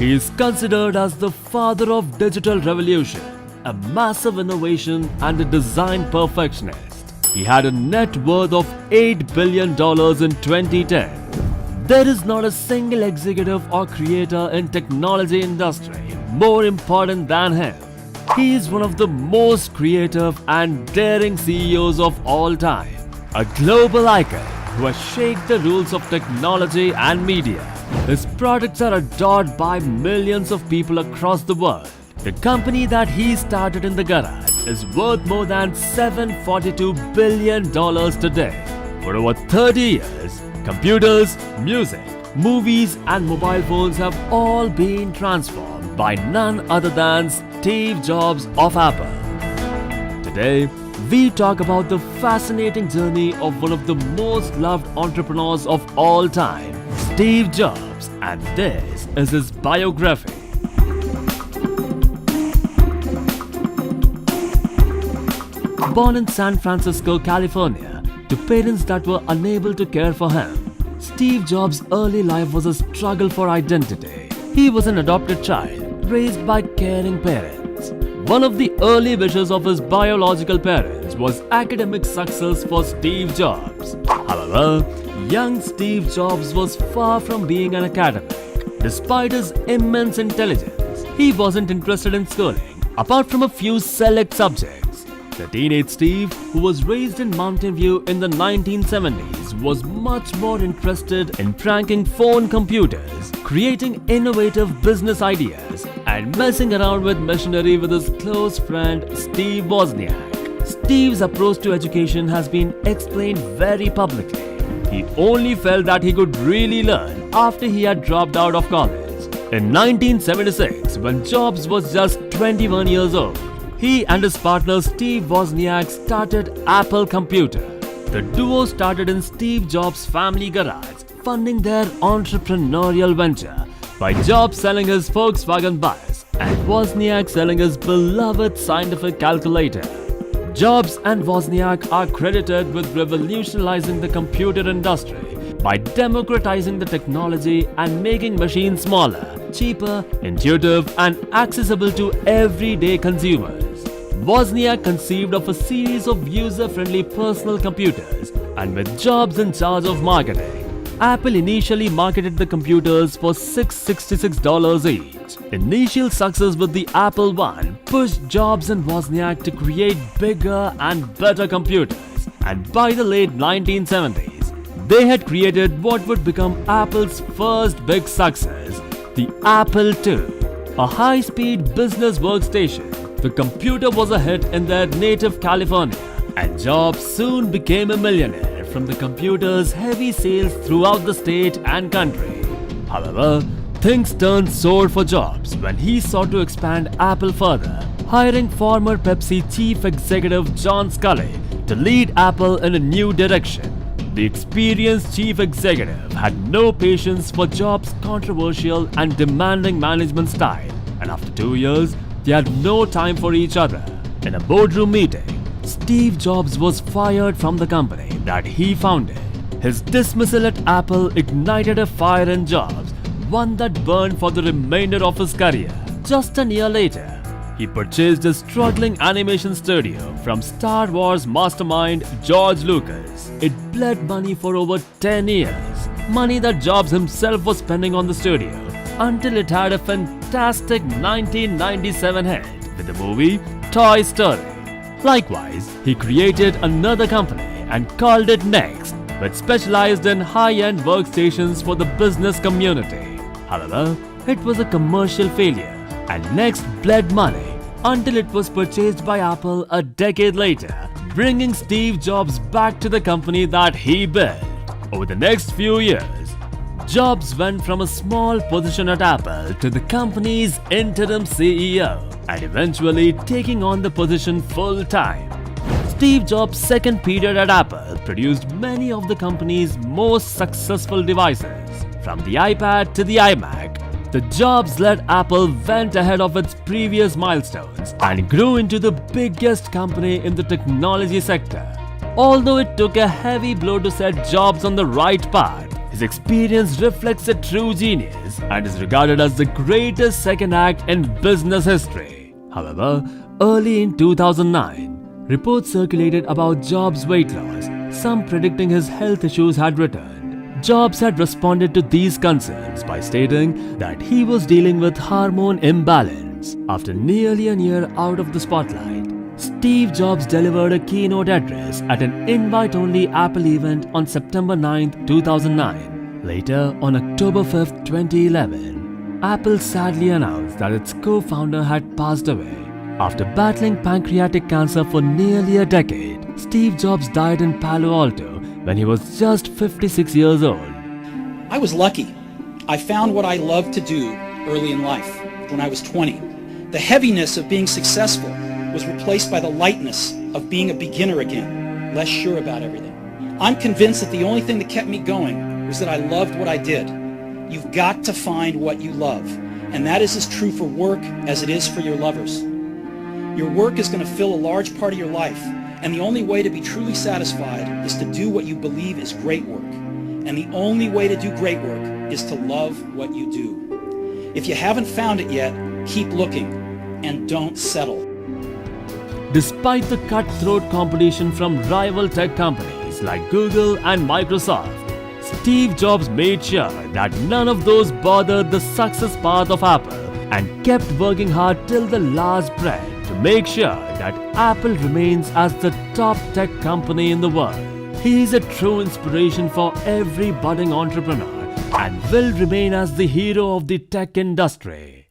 He is considered as the father of digital revolution, a massive innovation and a design perfectionist. He had a net worth of $8 billion in 2010. There is not a single executive or creator in technology industry more important than him. He is one of the most creative and daring CEOs of all time, a global icon who has shaped the rules of technology and media. His products are adored by millions of people across the world. The company that he started in the garage is worth more than $742 billion today. For over 30 years, computers, music, movies and mobile phones have all been transformed by none other than Steve Jobs of Apple. Today, we talk about the fascinating journey of one of the most loved entrepreneurs of all time, Steve Jobs, and this is his biography. Born in San Francisco, California, to parents that were unable to care for him, Steve Jobs' early life was a struggle for identity. He was an adopted child, raised by caring parents. One of the early wishes of his biological parents was academic success for Steve Jobs. However, young Steve Jobs was far from being an academic. Despite his immense intelligence, he wasn't interested in schooling, apart from a few select subjects. The teenage Steve, who was raised in Mountain View in the 1970s, was much more interested in pranking phone computers, creating innovative business ideas, and messing around with machinery with his close friend Steve Wozniak. Steve's approach to education has been explained very publicly. He only felt that he could really learn after he had dropped out of college. In 1976, when Jobs was just 21 years old, he and his partner Steve Wozniak started Apple Computer. The duo started in Steve Jobs' family garage, funding their entrepreneurial venture by Jobs selling his Volkswagen bus and Wozniak selling his beloved scientific calculator. Jobs and Wozniak are credited with revolutionizing the computer industry by democratizing the technology and making machines smaller, cheaper, intuitive, and accessible to everyday consumers. Wozniak conceived of a series of user-friendly personal computers, and with Jobs in charge of marketing, Apple initially marketed the computers for $666 each. Initial success with the Apple I pushed Jobs and Wozniak to create bigger and better computers, and by the late 1970s, they had created what would become Apple's first big success, the Apple II, a high-speed business workstation. The computer was a hit in their native California, and Jobs soon became a millionaire from the computer's heavy sales throughout the state and country. However, things turned sour for Jobs when he sought to expand Apple further, hiring former Pepsi chief executive John Sculley to lead Apple in a new direction. The experienced chief executive had no patience for Jobs' controversial and demanding management style, and after 2 years, they had no time for each other. In a boardroom meeting, Steve Jobs was fired from the company that he founded. His dismissal at Apple ignited a fire in Jobs, one that burned for the remainder of his career. Just a year later, he purchased a struggling animation studio from Star Wars mastermind George Lucas. It bled money for over 10 years, money that Jobs himself was spending on the studio, until it had a fantastic 1997 hit with the movie Toy Story. Likewise, he created another company and called it Next, which specialized in high-end workstations for the business community. However, it was a commercial failure, and Next bled money until it was purchased by Apple a decade later, bringing Steve Jobs back to the company that he built. Over the next few years, Jobs went from a small position at Apple to the company's interim CEO and eventually taking on the position full-time. Steve Jobs' second period at Apple produced many of the company's most successful devices. From the iPad to the iMac, the Jobs-led Apple went ahead of its previous milestones and grew into the biggest company in the technology sector. Although it took a heavy blow to set Jobs on the right path, His experience reflects a true genius and is regarded as the greatest second act in business history. However, early in 2009, reports circulated about Jobs' weight loss, some predicting his health issues had returned. Jobs had responded to these concerns by stating that he was dealing with hormone imbalance. After nearly a year out of the spotlight, Steve Jobs delivered a keynote address at an invite-only Apple event on September 9, 2009. Later, on October 5, 2011, Apple sadly announced that its co-founder had passed away. After battling pancreatic cancer for nearly a decade, Steve Jobs died in Palo Alto when he was just 56 years old. I was lucky. I found what I loved to do early in life, when I was 20. The heaviness of being successful was replaced by the lightness of being a beginner again, less sure about everything. I'm convinced that the only thing that kept me going was that I loved what I did. You've got to find what you love, and that is as true for work as it is for your lovers. Your work is going to fill a large part of your life, and the only way to be truly satisfied is to do what you believe is great work. And the only way to do great work is to love what you do. If you haven't found it yet, keep looking and don't settle. Despite the cutthroat competition from rival tech companies like Google and Microsoft, Steve Jobs made sure that none of those bothered the success path of Apple and kept working hard till the last breath to make sure that Apple remains as the top tech company in the world. He is a true inspiration for every budding entrepreneur and will remain as the hero of the tech industry.